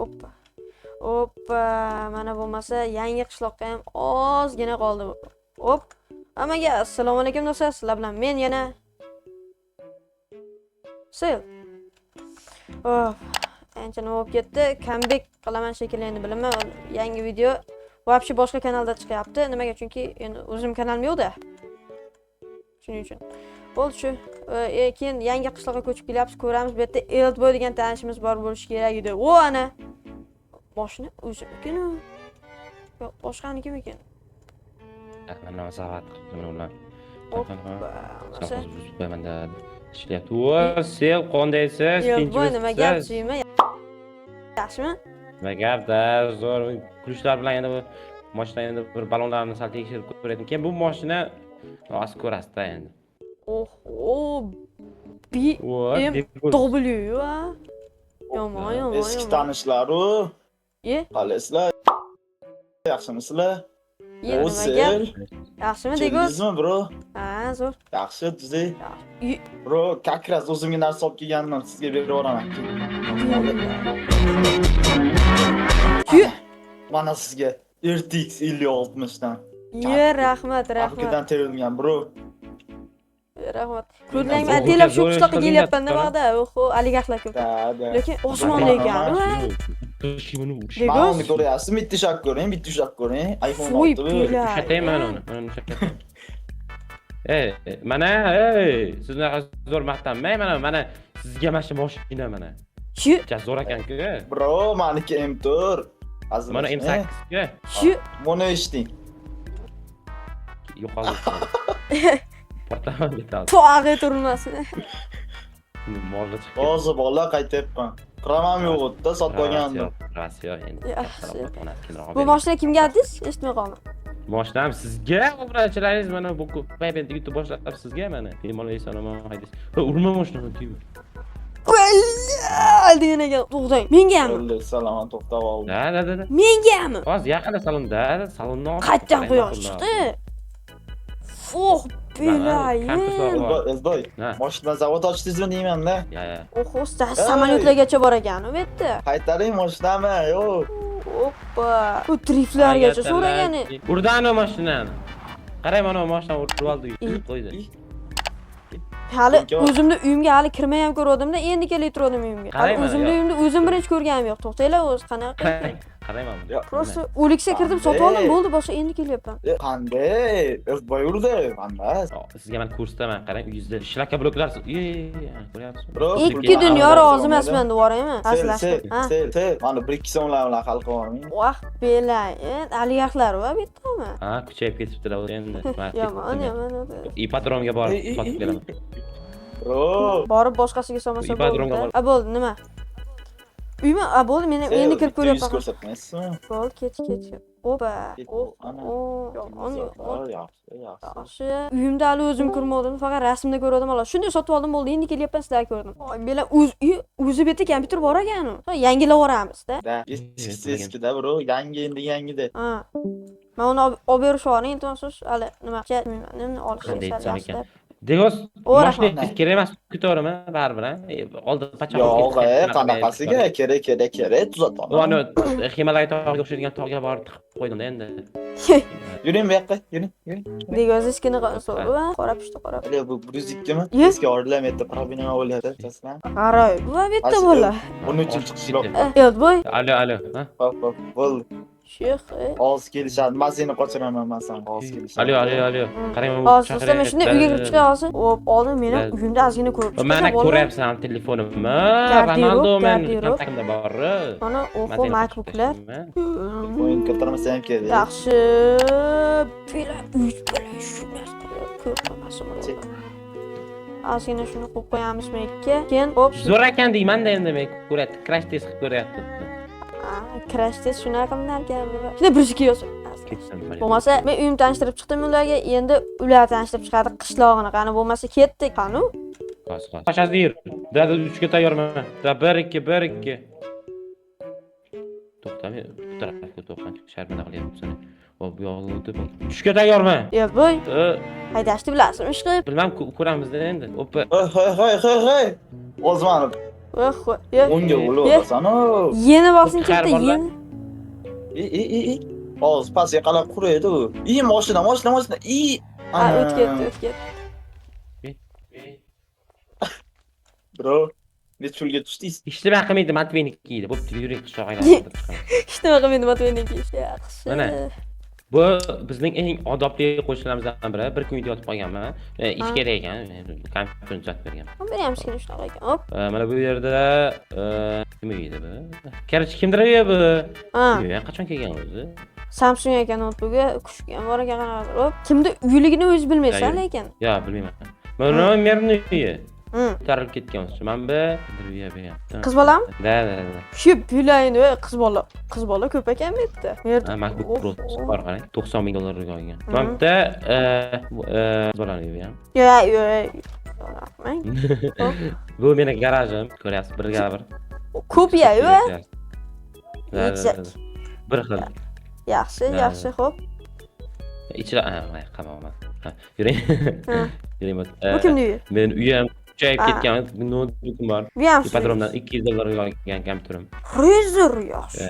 Hoppa. Hoppa. Mana bo'lmasa yangi qishloqqa ham ozgina qoldi. Hop. Hammaga assalomu alaykum do'stlar. Sizlar bilan men yana Sil. Oh, ancha nima bo'lib ketdi. Comeback qilaman shekilli endi bilaman. Yangi video вообще boshqa kanalda chiqyapti. Nimaga? Chunki endi o'zim kanalim yo'q-da. Shuning uchun. Bo'ldi shu. Keyin yangi qishloqqa ko'chib kelyapmiz, ko'ramiz. Bu yerda Eldboy degan tanishimiz bor bo'lishi kerak edi. O ana. Mashina o'zimikimi? Yo'q, boshqanikimikin? Mana savat qildim ular. Hoppa. ishlayapti. Voy, sel qondaysiz, Eldboy nima gapchimi? Yaxshimi? Nima gapda, zo'r kulishlar bilan endi bu mashina endi bir balonlarni sal tekshirib ko'raydim. Keyin bu mashina oz ko'rasiz-da endi. BMW va yomon. Eski tanishlar-u. Qalasizlar? Yaxshimisizlar? Nima gap? Yaxshimi Degos? Sizmi, bro? Ha, zo'r. Yaxshi, tuzay. Bro, как раз o'zimga narsa olib kelganman, sizga berib yuboraman. Mana sizga RTX 5060 dan. Rahmat. Afrikadan terilgan, bro. Rahmat. Ko'rlang, atilab shu qishloqqa kelyapman nimada? Oho, oligarxlar ko'p. Lekin osmonda ekan. Mana ko'ryapsizmi? Bitta ushak ko'ring, iPhone 6. Shatayman uni. Mana, sizni zo'r maqtanmay, mana sizga mana shu mashina mana. Shu zo'r ekan-ku. Bro, meniki M4. Mana M8 ga. Shu buni eshiting. Yo'qoldi. Portaman ketadi. To'g'ri turmasin. Hozir bola qaytyapman. Qramam yo'q-da, sotib olgandim. Rasiyo endi. Bu mashina kimga dedingiz? Eshitmay qoldim. Mashinam sizga, obrachilaringiz mana bu paypentga yutib boshlab sizga mana. Bemalol esonaman haydaysiz. Urma mashinani tiyib. Degan to'xtang. Mengami? Salomon to'xtab oldi. Da. Mengami? Hozir yaqinda salonda, salondan Qayerdan quyosh chiqdi? Oh, bilayin. Eldboy, mashina zavod ochdingizmi deyman-da? Yo. Samolyotlargacha bor ekan u yerda. Qaytaring mashinami? Yo'q. Hoppa. Bu driflargacha so'ragani. Urdani mashinani. Qarang, mana mashina urib oldi, qo'ydi. Hali o'zimda uyimga hali kirmay ham ko'rdim-da, endi kelib turdim uyimga. Hali o'zimda uyimda o'zim birinchi ko'rganim yo'q. To'xtanglar, o'zi qanaqa? Qarayman. Prosta O'liksa kirdim, sotib oldim, bo'ldi, boshqa endi kelyapman. Qanday? Eldboy urdi, qanday? Sizga men kursdaman, qarang, yuzda shlaka bloklar. Ko'ryapsizmi? Bro, 2 dunyo rozi emasman devoraymi? Aslashdi. Sel. Mana 1-2 so'mlar bilan hal qilvormang. Vah, belayin, oligarxlar va bittami? Ha, kuchayib ketibdi-da endi. Yomon. Ipodromga borib sotib beraman. Bro, borib boshqasiga solmasa bo'ldi. Bo'ldi, nima? Uyma, bo'ldi, men endi kirib ko'ryapman. Ko'rsatmaysizmi? Bo'ldi, ket. Opa. Yaxshi. Uyimda hali o'zim ko'rmadim, faqat rasmda ko'rdim xolos. Shunday sotib oldim, bo'ldi, endi kelyapman, sizlar ko'rdim. Bela o'zi bitta kompyuter bor ekan-ku. Yangilab yuboramiz-da. Eskida, bro, yangi-da. Ha. Men uni olib berishvoring, iltimos, hali nima qilmayman, olishga. Degos, mashina kerak emas, kutaverman, baribir, oldin pachoq. Yo'q, qanaqasiga kerak, tuzataman. Uni Himalay tog'iga o'xshaydigan tog'ga borib tiqib qo'ydim-da endi. Yuring bu yoqqa, yuring. Degos eskini so'rab, qarab. Bu 102 mi? Eski orlar metta problema bo'ladi, tasman. Qaray, bu bitta bola. Buning uchun chiqishroq. Eldboy. Alo. Ha? Hop, bo'ldi. Shex. Oz kelishadi. Men seni qochiraman, men sen oz kelishadi. Alo. Qarang, bu hozir men shunday uyga kirib chiqay hozir. Hop, oldin meni uyimda ozgina ko'rib chiqdi. Mana ko'ryapsan telefonimni. Ronaldo men kontaktimda bor. Mana o'xo MacBooklar. O'yin ko'tarmasa ham kerak. Yaxshi. Ozgina shuni qo'yib qo'yamizmi ikki? Keyin hop. Zo'r ekan deyman-da endi men ko'ryapti. Crash test qilib ko'ryapti. Crash test shunaqa qilinarkan. Shunday birisiga yo'q. Bo'lmasa, men uyimni tanishtirib chiqdim ularga, endi ular tanishtirib chiqadi qishlog'ini. Qani bo'lmasa ketdik, qani? Qo'shasiz yur. Dada 3 ga tayyorman. Da 1-2. To'xtami, bu tarafga to'xtan. Sharmana qilyapsan. Bu yog'i o'tib. 3 ga tayyorman. Voy. Haydashni bilasizmi, ishqib? Bilmam, ko'ramiz-da endi. Hoppa. Hoy. O'zman. Unga bo'lib olasan-ku. Yeni bosing Qar chiqdi, borlar. yeni. Hozir pastga qarab quraydi u. Mashina. Ha, o'tib ketdi. Bro, nech pulga tushdingiz? Ishtimay qilmaydi, Matveyniki edi. Bo'pti, yuring qishloqqa aylanib chiqamiz. Hech nima qilmaydi, Matveyniki yaxshi. Mana. Bu bizning eng odobli qo'shnilarimizdan biri. Bir kun video yotib qolganman. Ish kerak ekan, kompyuterni tuzatib bergan. Beri ham kichkina shunaqa ekan. Hop. Mana bu yerda nima edi bu? Короче, kimdir bu? Ha. Yo'q, qachon kelgan o'zi? Samsung ekan notebookga, kuchga ham bor ekan qanaqadir. Hop. Kimdi uyligini o'zi bilmaysan lekin. Yo'q, bilmayman. Mana merni uyi. Hı. Tarilib ketgan o'zi. Men bu intervyu berganman. Qiz bolam? Da. Shu bilayni qiz bola ko'p ekan bu yerda. Ha, MacBook Pro bor qarang. $90,000 olgan. Men bitta bolani ham. Yo'q. Rahmang. Bu meni garajim, ko'ryapsiz, birga bir. Ko'p-ya. Yuksak. Bir xil. Yaxshi, xo'p. Ichida, qamoqman. Yuring. Yuring. Bu kimni uyi? Men uyim kuchayib ketgan, notebookim bor. Bu ham Patrondan $200 olgan kompyuterim. Razer yaxshi.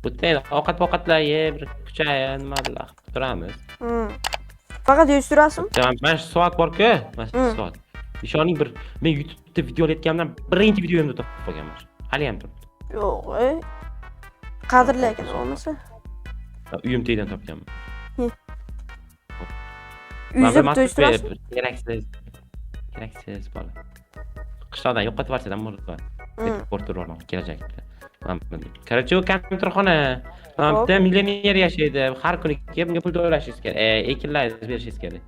Bu endi ovqat-ovqatlar yeb, kuchayib, nimalar qilib turamiz. Faqat yurasizmi? Mana shu soat bor-ku, mana shu soat. Ishoning men YouTube'da video olayotganimdan birinchi videomda topib qolganman. Hali ham turibdi. Yo'q. Qadrli ekan olmasa. Uyim teydan topganman. Uyda to'ytirasiz. Keraksiz bola. Qishloqdan yo'qotib yuborsadan bo'ladi. Portugaliyadan kelajakda. Короче, u kompyuterxona. Bitta millioner yashaydi. Har kuni kelib bunga pul to'lashingiz kerak. Ekinlaringizni berishingiz kerak.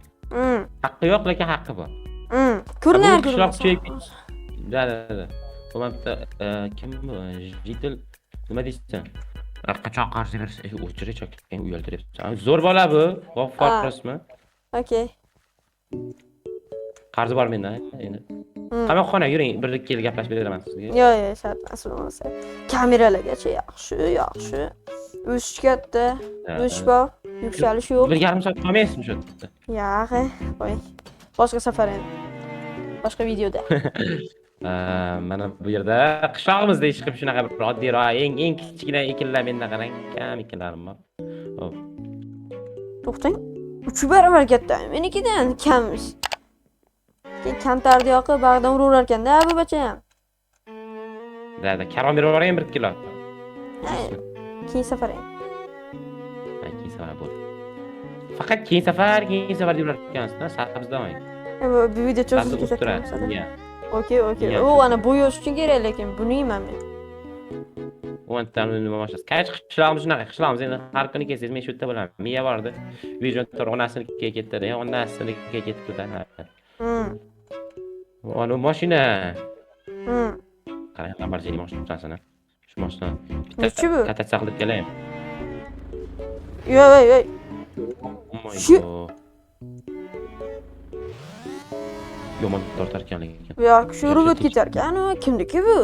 Haqqi yo'q, lekin haqqi bor. Ko'rinardi. Da. Bu bitta kim bu? Jitil nima deysan? Qachon qarz berasiz? O'chirib chakkan uyaltiryapsan. Zo'r bola bu. G'affor rasmi? Okay. Qarzi bor menda endi. Qamoqxona yuring, bir kelib gaplashib beraman sizga. Yo'q, shart emas bo'lmasa. Kameralargacha yaxshi. O'sish katta, o'sish bor, yuksalish yo'q. 1,5 soat qolmaysizmi shu yerda? Yo'q, qo'y. Boshqa safar endi. Boshqa videoda. Mana bu yerda qishlog'imizda ish qilib shunaqa bir oddiyroq, eng kichkina ekinlar menda qarang, kam ekinlarim bor. Hop. To'xtang. 3 barobar katta. Menikidan kammish. Kantarni yoqib bag'dan uraverar ekanda bu bacham. Da, karom berib yuboring 1 kilo. Keyin safar endi. Keyin safar bo'ldi. Faqat keyin safar deb yurar ekansiz-da, sabzdamang. Bu video cho'zilib ketadi. Okey. U ana bo'yash uchun kerak, lekin buni yeyman men. O'ntan nima boshlaysiz? Qishlog'imiz shunaqa, qishlog'imiz endi har kuni kelsangiz men shu yerda bo'laman. Miya bordi. Video onasinikiga ketdi, onasinikiga ketdi-da. Ana mashina. Qarang, Lamborghini mashinasini. Shu mashina. Nechi bu? Katatsiya qilib kelaymi? Yo'q. Shu yomon tortar ekan lekin. Yo'q, shu robot ketar ekan. Kimniki bu?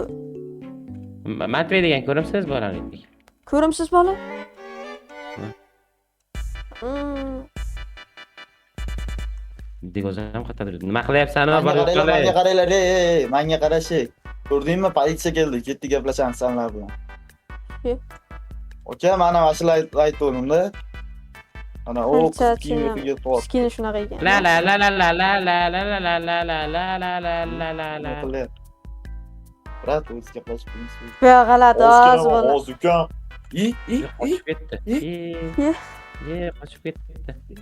Matvey degan ko'rimsiz bolani. Ko'rimsiz bola? Degozam qayerdadir. Nima qilyapsan? Menga qaranglar, menga qarashi. Ko'rdingmi? Politsiya keldi. Ketdi gaplashamiz senlar bilan. Aka, mana mashina aytdim-da. Ana o kiyimiga to'g'ri. Kichkina shunaqa ekan. La. Brat, o'zi gaplashib qo'ying. Bu g'alati oz bola. Oz ukan. Qochib ketdi. Qochib ketdi.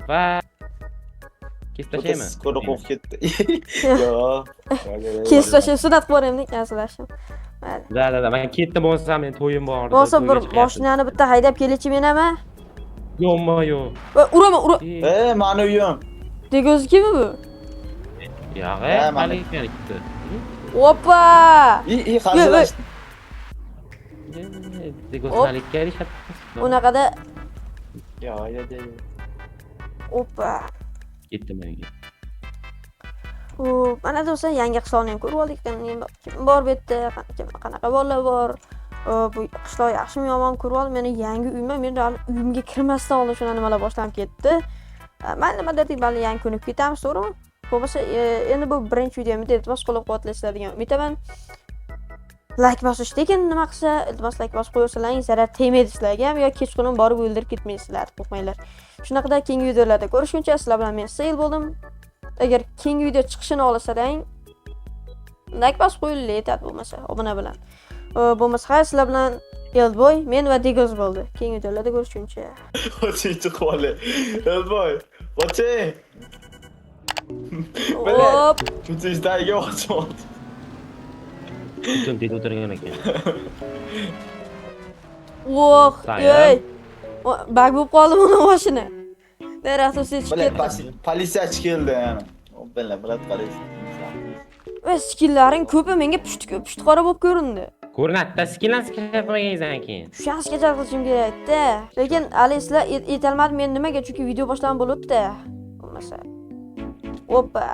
Va. Keslashyapmi? Skoro qo'rqib ketdi. Yo'q. Keslashyap, sunat qilib yuboraymi, yaslashim. Mayli. Da, men ketdim bo'lsam, men to'yim bor. Bo'lsa bir mashinani bitta haydab kelchi menama. Yo'q. Uraman. Mani uyim. Degozkimi bu? Yo'q, malika ketdi. Opa! Hazırlaştım. Degozmalikka erishadi. Unaqada. Ya. Opa. Ketdim uyga. Mana do'stlar, yangi qishloqni ham ko'rib oldik. Kim bor bu yerda? Qanaqa bolalar bor? Bu qishloq yaxshimi yomon ko'rib oldim. Meni yangi uyim, men uyimga kirmasdan oldin shuna nimalar boshlanib ketdi. Mayli, nima dedik, bali yangi ko'nib ketamiz, to'g'rimi? Bo'lmasa, endi bu birinchi videom edi. Iltimos qo'llab-quvvatlaysizlar degan umidaman. Like bosish, lekin nima qilsa, iltimos like bosib qo'ysalarning zarar tegmaydi sizlarga ham yo kechqurun borib o'ldirib ketmaysizlar, qo'rqmanglar. Shunaqada keyingi videolarda ko'rishguncha sizlar bilan men Sayil bo'ldim. Agar keyingi video chiqishini xohlasalaring, like bosib qo'yinglar, aytadi bo'lmasa, obuna bilan. Bo'lmasa, sizlar bilan Eldboy, men va Digoz bo'ldi. Keyingi videolarda ko'rishguncha. Oching chiqib Elboy. Oching. Hop. Cho'chishdagiga oching. Butun deb o'tirgan ekan. Voh, Sayil. ey. Bag bo'lib qoldi buni mashina. Daraxtga chiqib Bilan ketdi. politsiyachi keldi yana. Bilan brat qaraysiz. Va skilllaring ko'pi menga pushti qora bo'lib ko'rindi. Ko'rinadi, skillanskiy qilmaganingizdan keyin. Shunaqa qilishim kerak-da. Lekin hali sizlar aytolmadim men nimaga, chunki video boshlanib bo'libdi. Bo'lmasa. Oppa.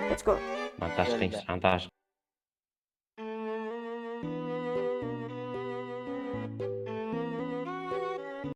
Let's go. Montaj qilishdan tashqari